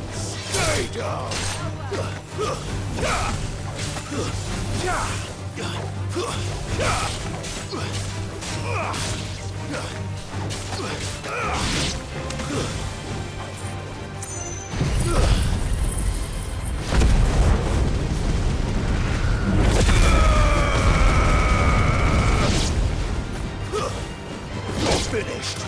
Stay down! You're finished!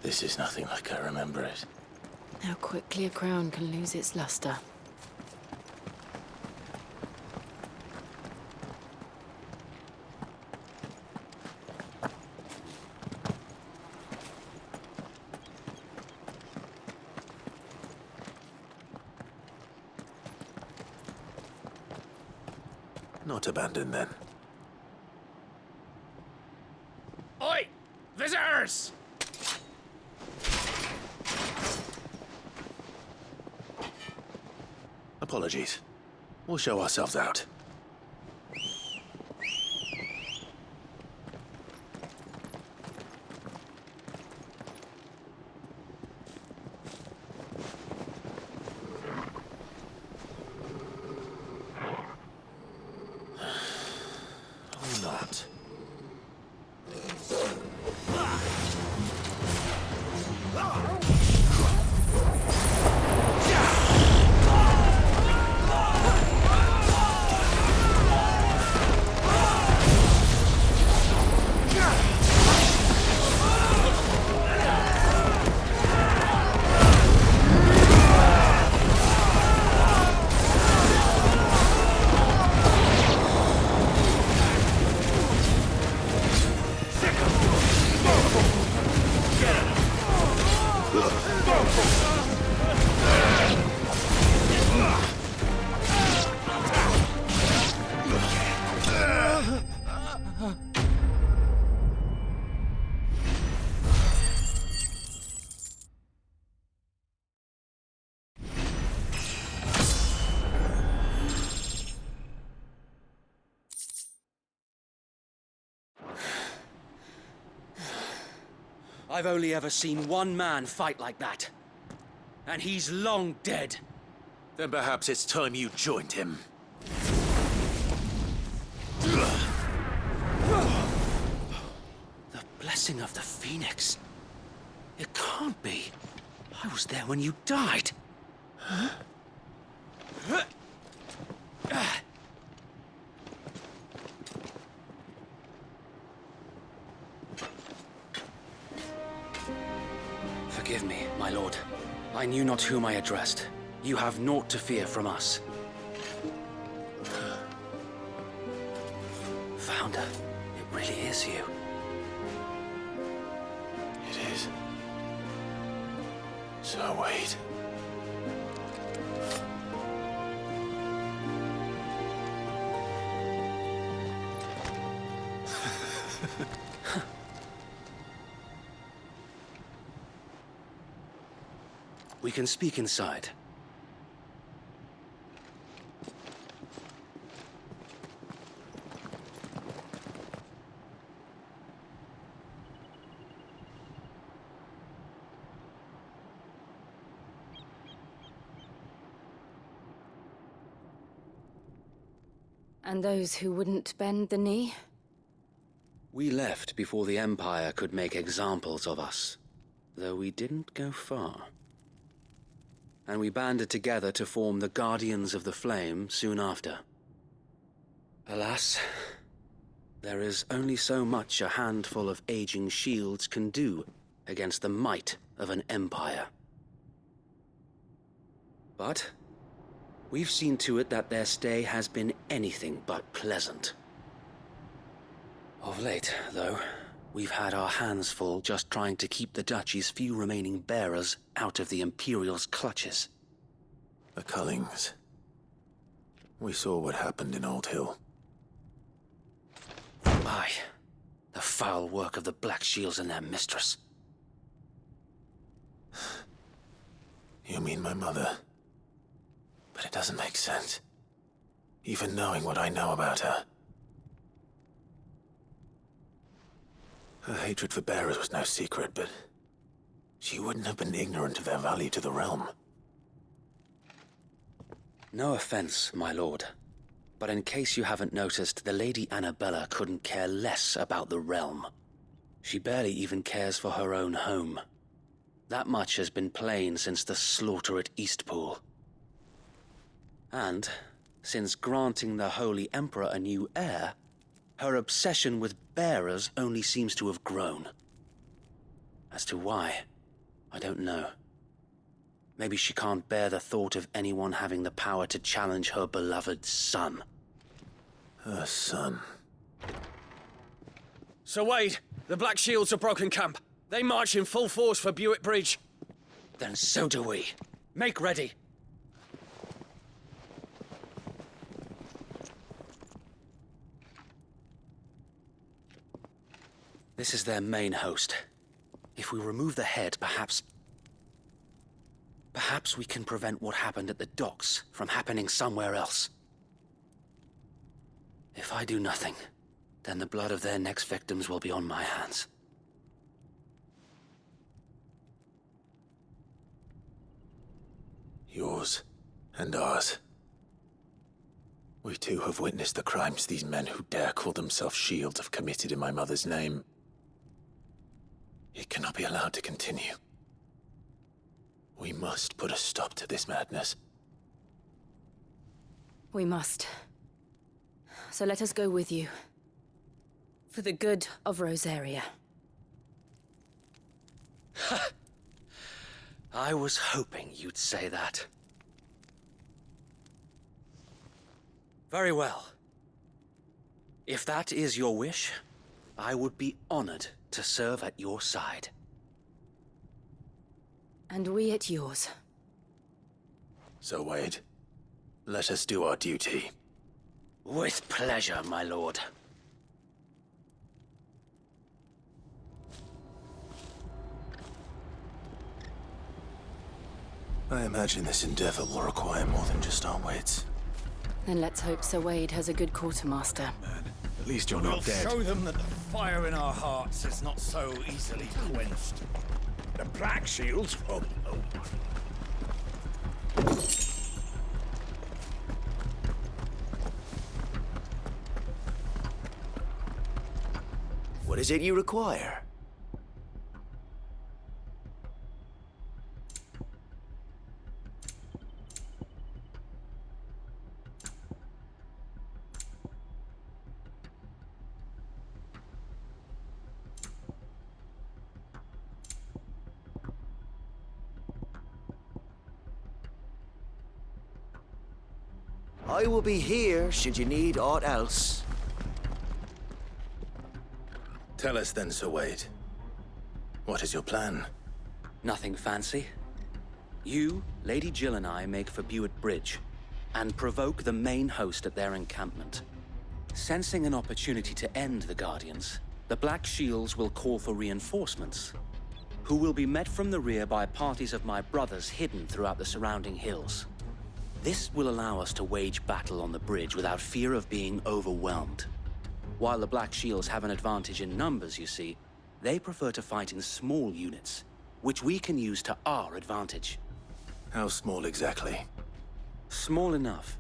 This is nothing like I remember it. How quickly a crown can lose its luster. Not abandoned, then. Oi! Visitors! Apologies. We'll show ourselves out. Or not. I've only ever seen one man fight like that. And he's long dead. Then perhaps it's time you joined him. The blessing of the Phoenix. It can't be. I was there when you died. Huh? Forgive me, my lord. I knew not whom I addressed. You have naught to fear from us. Founder, it really is you. It is. So wait. We can speak inside. And those who wouldn't bend the knee? We left before the Empire could make examples of us, though we didn't go far. And we banded together to form the Guardians of the Flame soon after. Alas, There is only so much a handful of aging shields can do against the might of an empire. But we've seen to it that their stay has been anything but pleasant. Of late, though, we've had our hands full just trying to keep the Duchy's few remaining bearers out of the Imperial's clutches. The Cullings. We saw what happened in Old Hill. Aye, the foul work of the Black Shields and their mistress. You mean my mother? But it doesn't make sense. Even knowing what I know about her. Her hatred for bearers was no secret, but she wouldn't have been ignorant of their value to the realm. No offense, my lord, but in case you haven't noticed, the Lady Annabella couldn't care less about the realm. She barely even cares for her own home. That much has been plain since the slaughter at Eastpool. And, since granting the Holy Emperor a new heir, her obsession with bearers only seems to have grown. As to why, I don't know. Maybe she can't bear the thought of anyone having the power to challenge her beloved son. Her son. Sir Wade, the Black Shields have broken camp. They march in full force for Buick Bridge. Then so do we. Make ready. This is their main host. If we remove the head, perhaps we can prevent what happened at the docks from happening somewhere else. If I do nothing, then the blood of their next victims will be on my hands. Yours and ours. We too have witnessed the crimes these men who dare call themselves shields have committed in my mother's name. It cannot be allowed to continue. We must put a stop to this madness. We must. So let us go with you. For the good of Rosaria. I was hoping you'd say that. Very well. If that is your wish, I would be honored to serve at your side. And we at yours. So, Wade, let us do our duty. With pleasure, my lord. I imagine this endeavor will require more than just our wits. Then let's hope Sir Wade has a good quartermaster. At least you're We'll not dead. show them that the fire in our hearts is not so easily quenched. The Black Shields? Oh, oh. What is it you require? I will be here should you need aught else. Tell us then, Sir Wade. What is your plan? Nothing fancy. You, Lady Jill and I make for Buick Bridge, and provoke the main host at their encampment. Sensing an opportunity to end the Guardians, the Black Shields will call for reinforcements, who will be met from the rear by parties of my brothers hidden throughout the surrounding hills. This will allow us to wage battle on the bridge without fear of being overwhelmed. While the Black Shields have an advantage in numbers, you see, they prefer to fight in small units, which we can use to our advantage. How small exactly? Small enough,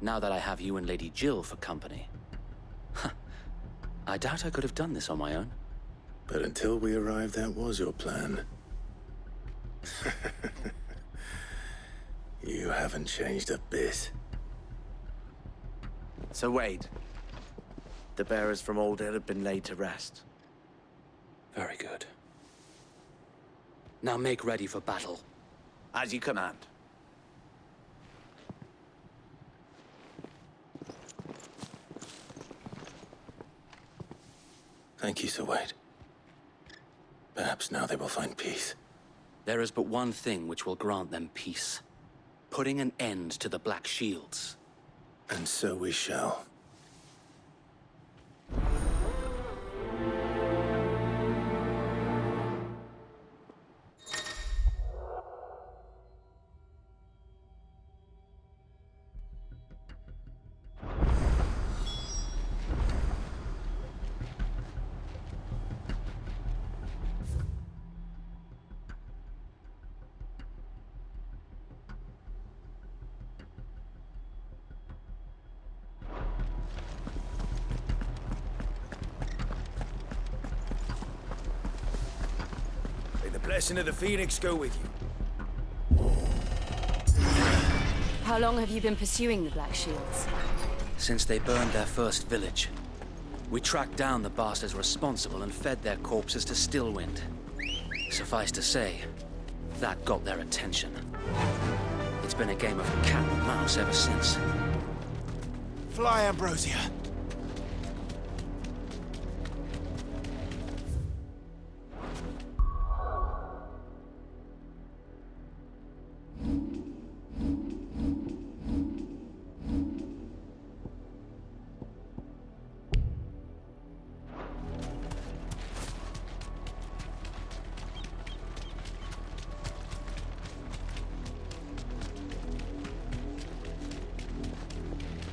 now that I have you and Lady Jill for company. I doubt I could have done this on my own. But until we arrived, that was your plan. You haven't changed a bit. Sir Wade, The bearers from Old Ed have been laid to rest. Very good. Now make ready for battle. As you command. Thank you, Sir Wade. Perhaps now they will find peace. There is but one thing which will grant them peace. Putting an end to the Black Shields. And so we shall. May the blessing of the Phoenix go with you. How long have you been pursuing the Black Shields? Since they burned their first village, we tracked down the bastards responsible and fed their corpses to Stillwind. Suffice to say, that got their attention. It's been a game of cat and mouse ever since. Fly, Ambrosia.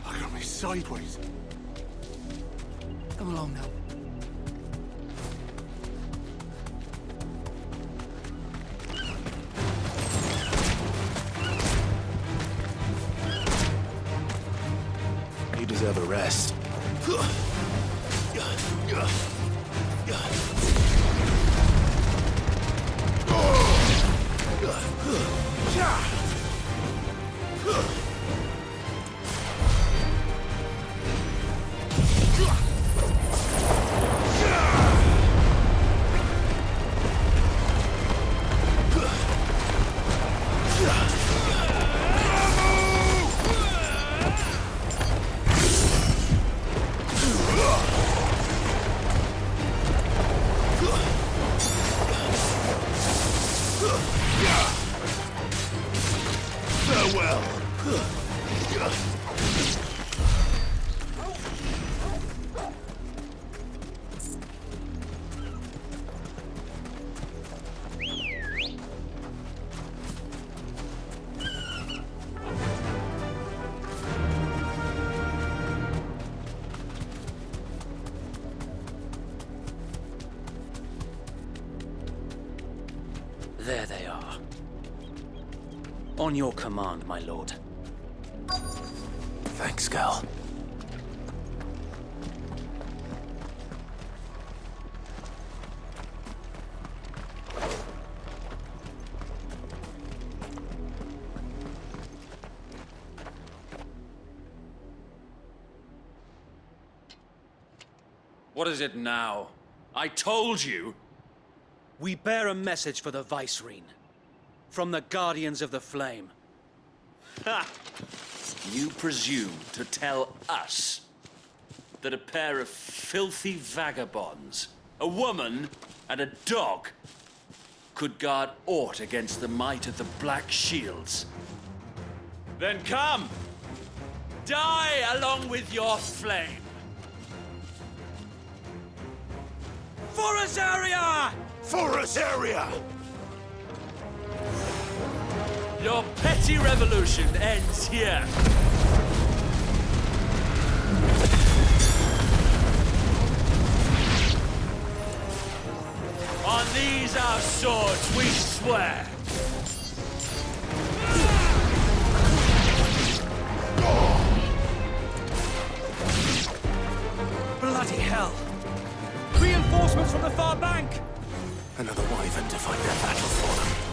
I got me sideways. Come along now. You deserve a rest. There they are. On your command, my lord. Thanks, Gal. What is it now? I told you! We bear a message for the Vicereine. From the Guardians of the Flame. Ha! You presume to tell us that a pair of filthy vagabonds, a woman and a dog, could guard aught against the might of the Black Shields? Then come! Die along with your flame! For Azaria! For Azaria! Your petty revolution ends here. On these our swords we swear. Bloody hell! Reinforcements from the far bank! Another wyvern to fight their battle for them.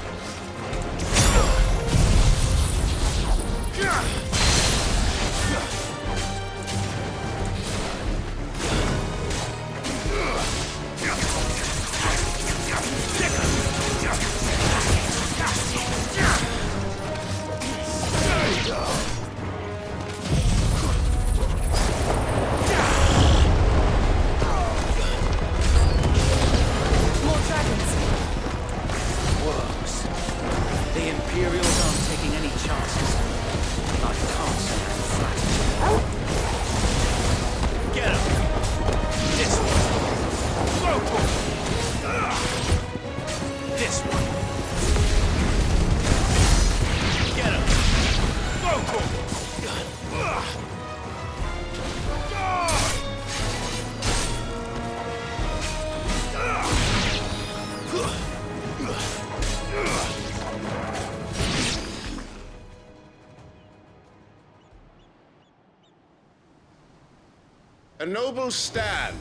A noble stand,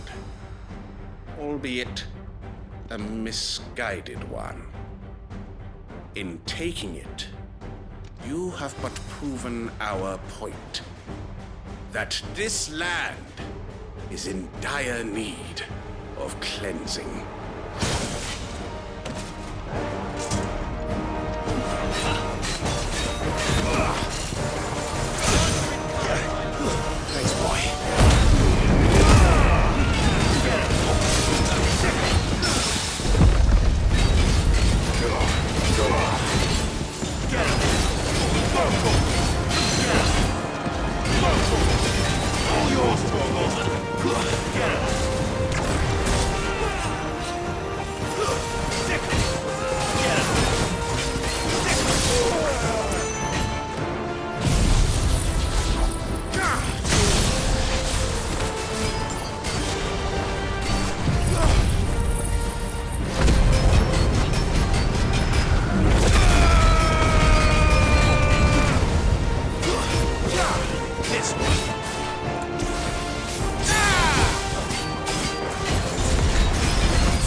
albeit a misguided one. In taking it, you have but proven our point. That this land is in dire need of cleansing. Thanks, boy.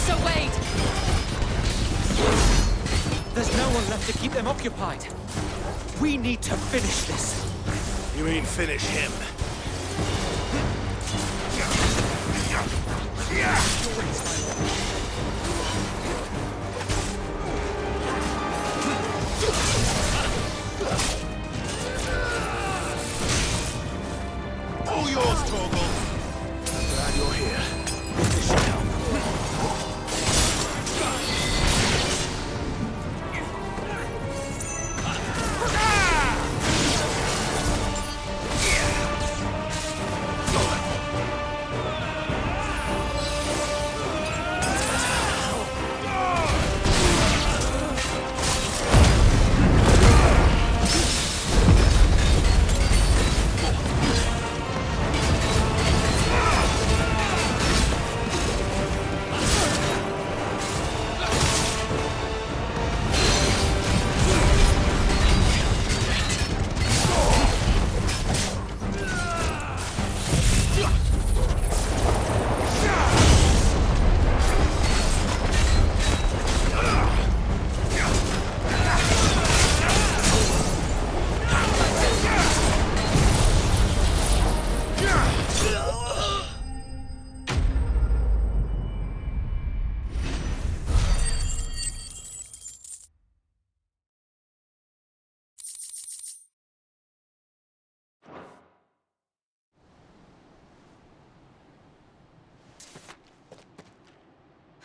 So Wade! There's no one left to keep them occupied. We need to finish this. You mean finish him? All yours, Torgal. Glad you're here. This should help.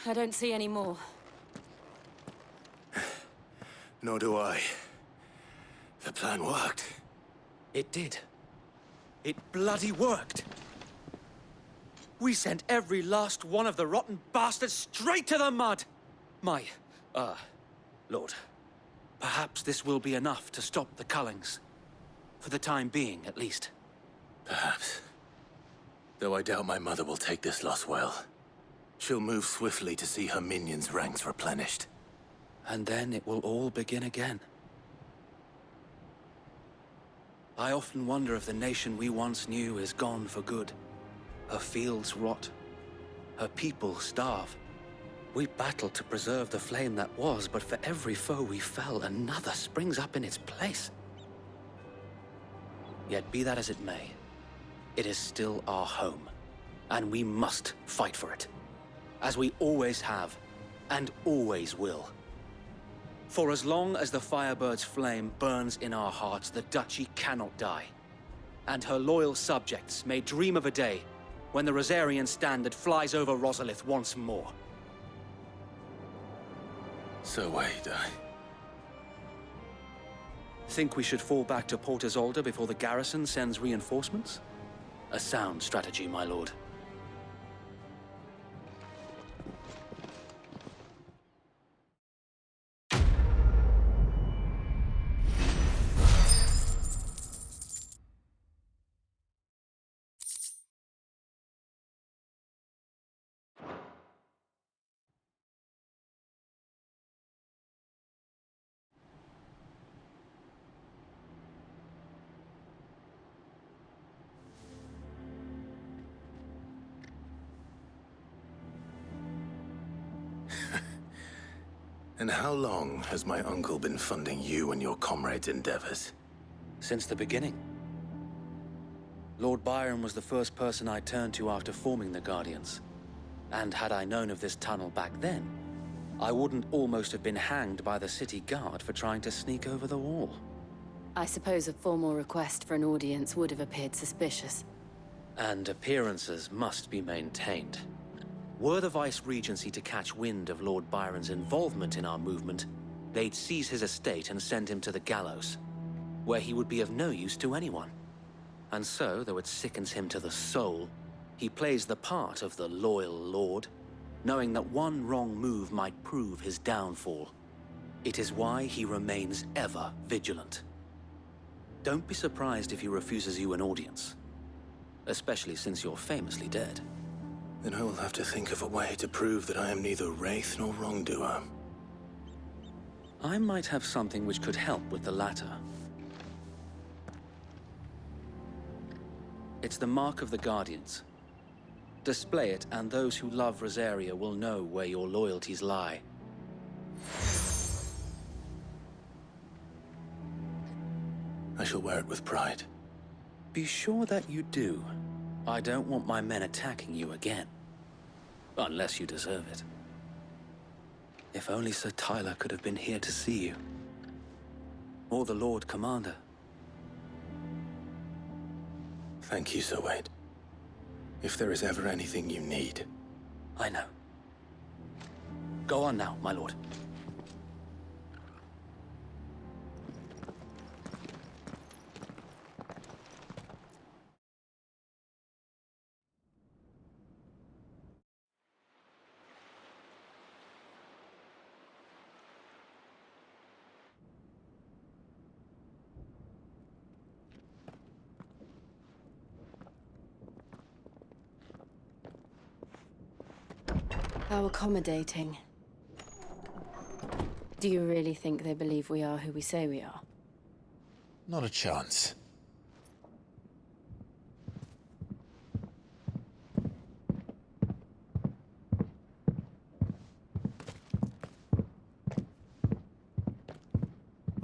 I don't see any more. Nor do I. The plan worked. It did. It bloody worked. We sent every last one of the rotten bastards straight to the mud! My, Lord, perhaps this will be enough to stop the Cullings. For the time being, at least. Perhaps. Though I doubt my mother will take this loss well. She'll move swiftly to see her minions' ranks replenished. And then it will all begin again. I often wonder if the nation we once knew is gone for good. Her fields rot. Her people starve. We battled to preserve the flame that was, but for every foe we fell, another springs up in its place. Yet be that as it may, it is still our home, and we must fight for it. As we always have, and always will. For as long as the Firebird's flame burns in our hearts, the Duchy cannot die. And her loyal subjects may dream of a day when the Rosarian standard flies over Rosalith once more. So wait, Think we should fall back to Port Isolde before the garrison sends reinforcements? A sound strategy, my lord. And how long has my uncle been funding you and your comrades' endeavors? Since the beginning. Lord Byron was the first person I turned to after forming the Guardians. And had I known of this tunnel back then, I wouldn't almost have been hanged by the city guard for trying to sneak over the wall. I suppose a formal request for an audience would have appeared suspicious. And appearances must be maintained. Were the Vice-Regency to catch wind of Lord Byron's involvement in our movement, they'd seize his estate and send him to the gallows, where he would be of no use to anyone. And so, though it sickens him to the soul, he plays the part of the loyal lord, knowing that one wrong move might prove his downfall. It is why he remains ever vigilant. Don't be surprised if he refuses you an audience, especially since you're famously dead. Then I will have to think of a way to prove that I am neither wraith nor wrongdoer. I might have something which could help with the latter. It's the mark of the Guardians. Display it, and those who love Rosaria will know where your loyalties lie. I shall wear it with pride. Be sure that you do. I don't want my men attacking you again. Unless you deserve it. If only Sir Tyler could have been here to see you. Or the Lord Commander. Thank you, Sir Wade. If there is ever anything you need. I know. Go on now, my lord. How accommodating. Do you really think they believe we are who we say we are? Not a chance.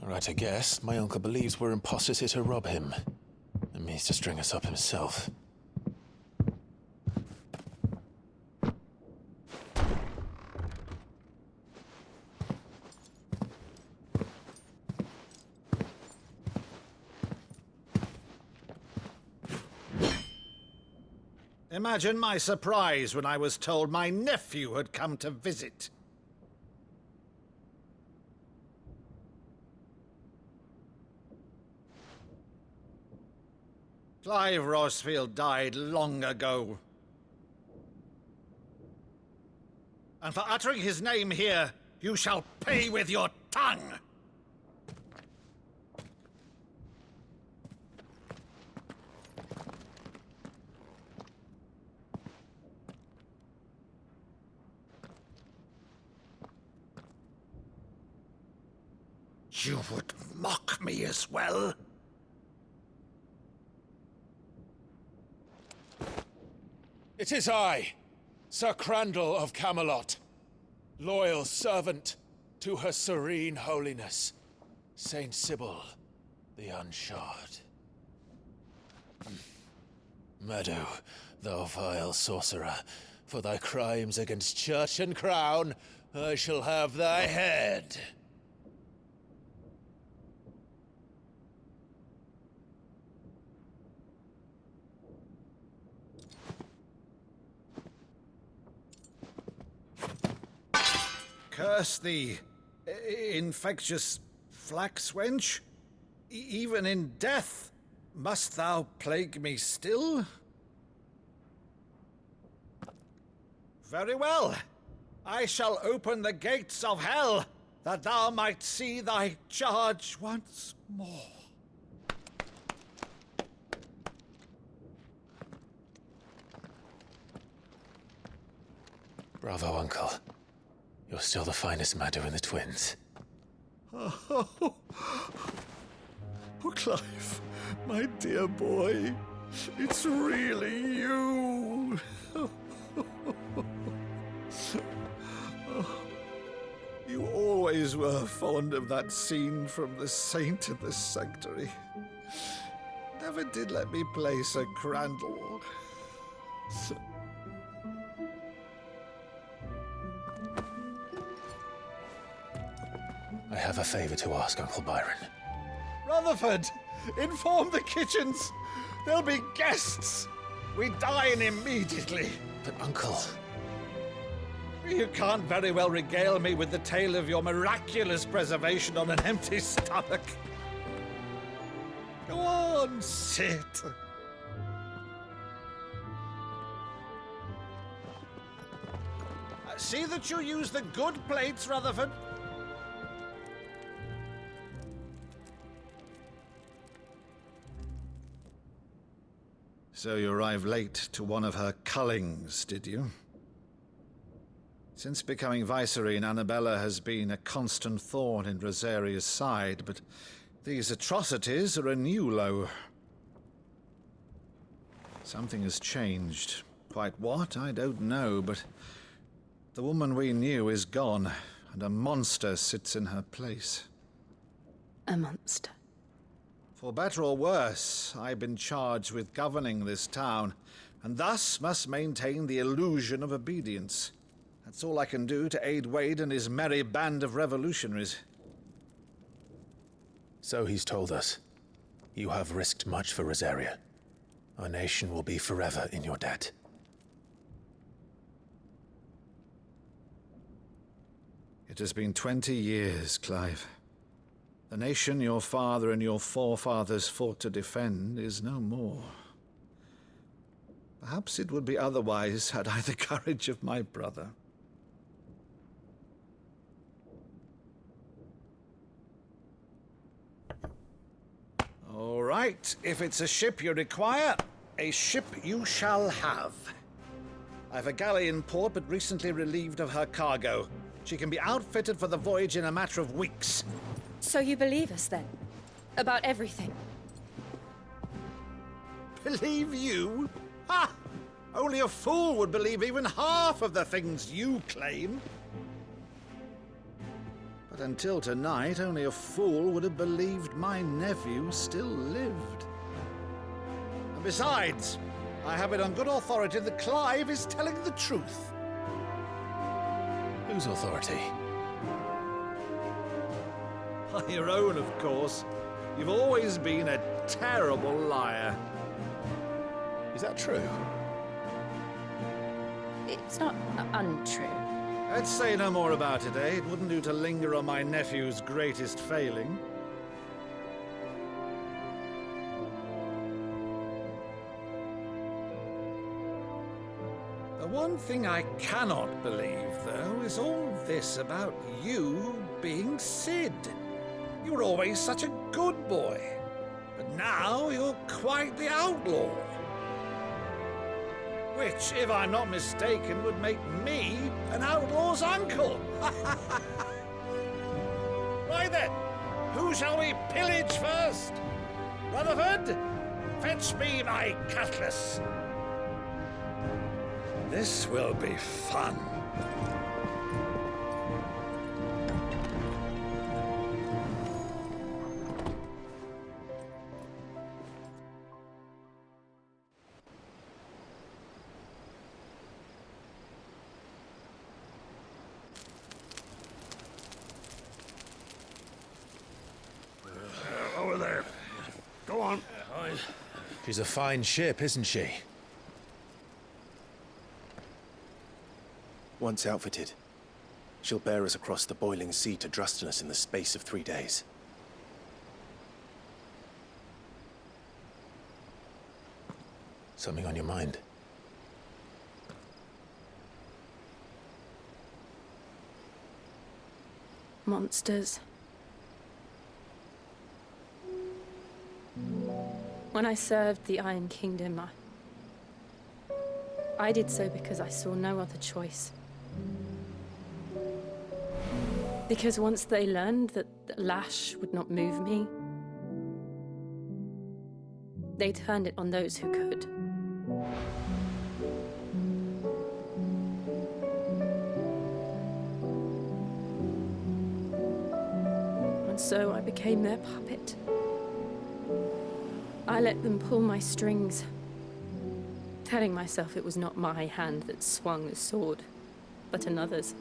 Right, I guess. My uncle believes we're imposters here to rob him. And means to string us up himself. Imagine my surprise when I was told my nephew had come to visit. Clive Rosfield died long ago. And for uttering his name here, you shall pay with your tongue! You would mock me as well? It is I, Sir Crandall of Camelot, loyal servant to Her Serene Holiness, Saint Sybil the Unshod. Meadow, thou vile sorcerer, for thy crimes against church and crown, I shall have thy head. Curse thee, infectious flax wench. Even in death, must thou plague me still? Very well. I shall open the gates of hell, that thou might see thy charge once more. Bravo, Uncle. You're still the finest Meadow in the twins. Oh, Clive, my dear boy, it's really you. You always always were fond of that scene from The Saint and the Sanctuary. Never did let me play Sir Crandall. I have a favor to ask, Uncle Byron. Rutherford, inform the kitchens. There'll be guests. We dine immediately. But, Uncle... You can't very well regale me with the tale of your miraculous preservation on an empty stomach. Go on, sit. See that you use the good plates, Rutherford. So you arrived late to one of her cullings, did you? Since becoming Vicereine, Annabella has been a constant thorn in Rosaria's side, but these atrocities are a new low. Something has changed. Quite what, I don't know, but the woman we knew is gone, and a monster sits in her place. A monster. For better or worse, I've been charged with governing this town, and thus must maintain the illusion of obedience. That's all I can do to aid Wade and his merry band of revolutionaries. So he's told us. You have risked much for Rosaria. Our nation will be forever in your debt. It has been 20 years, Clive. The nation your father and your forefathers fought to defend is no more. Perhaps it would be otherwise had I the courage of my brother. All right, if it's a ship you require, a ship you shall have. I've a galley in port, but recently relieved of her cargo. She can be outfitted for the voyage in a matter of weeks. So you believe us then? About everything? Believe you? Ha! Only a fool would believe even half of the things you claim. But until tonight, only a fool would have believed my nephew still lived. And besides, I have it on good authority that Clive is telling the truth. Whose authority? Your own, of course. You've always been a terrible liar. Is that true? It's not untrue. Let's say no more about it, eh? It wouldn't do to linger on my nephew's greatest failing. The one thing I cannot believe, though, is all this about you being Sid. You were always such a good boy, but now you're quite the outlaw. Which, if I'm not mistaken, would make me an outlaw's uncle. Right then, who shall we pillage first? Rutherford, fetch me my cutlass. This will be fun. Over there. Go on. She's a fine ship, isn't she? Once outfitted, she'll bear us across the boiling sea to Drustinus in the space of 3 days. Something on your mind? Monsters. When I served the Iron Kingdom, I did so because I saw no other choice. Because once they learned that the lash would not move me, they turned it on those who could. so I became their puppet. I let them pull my strings, telling myself it was not my hand that swung the sword, but another's.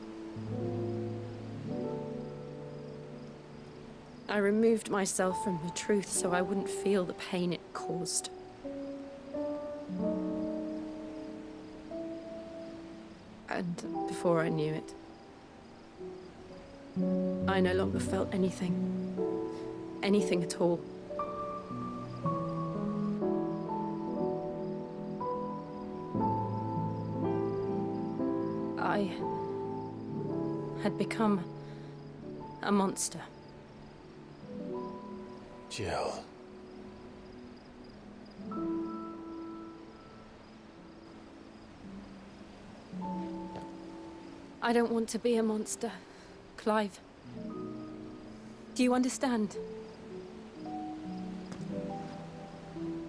I removed myself from the truth so I wouldn't feel the pain it caused. And before I knew it, I no longer felt anything. Anything at all. I had become a monster. Jill. I don't want to be a monster, Clive. Do you understand?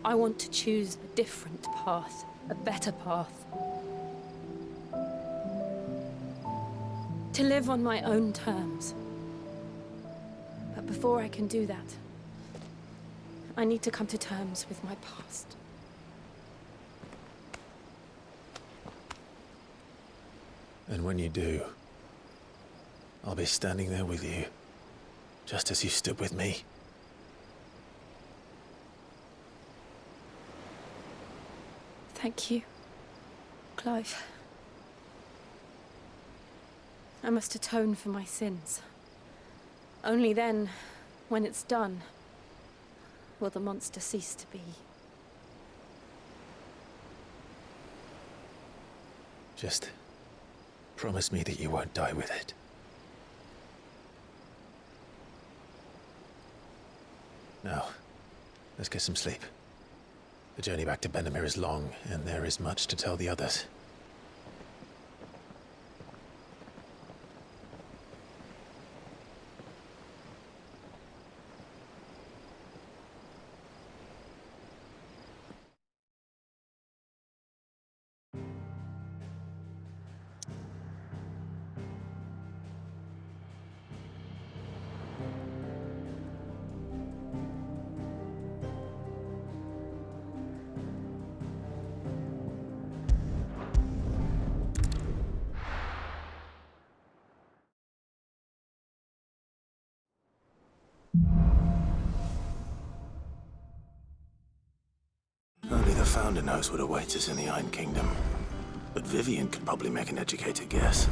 I want to choose a different path, a better path. To live on my own terms. But before I can do that, I need to come to terms with my past. And when you do, I'll be standing there with you, just as you stood with me. Thank you, Clive. I must atone for my sins. Only then, when it's done, will the monster cease to be. Just promise me that you won't die with it. Now, let's get some sleep. The journey back to Benamir is long, and there is much to tell the others. Only the Founder knows what awaits us in the Iron Kingdom. But Vivian could probably make an educated guess.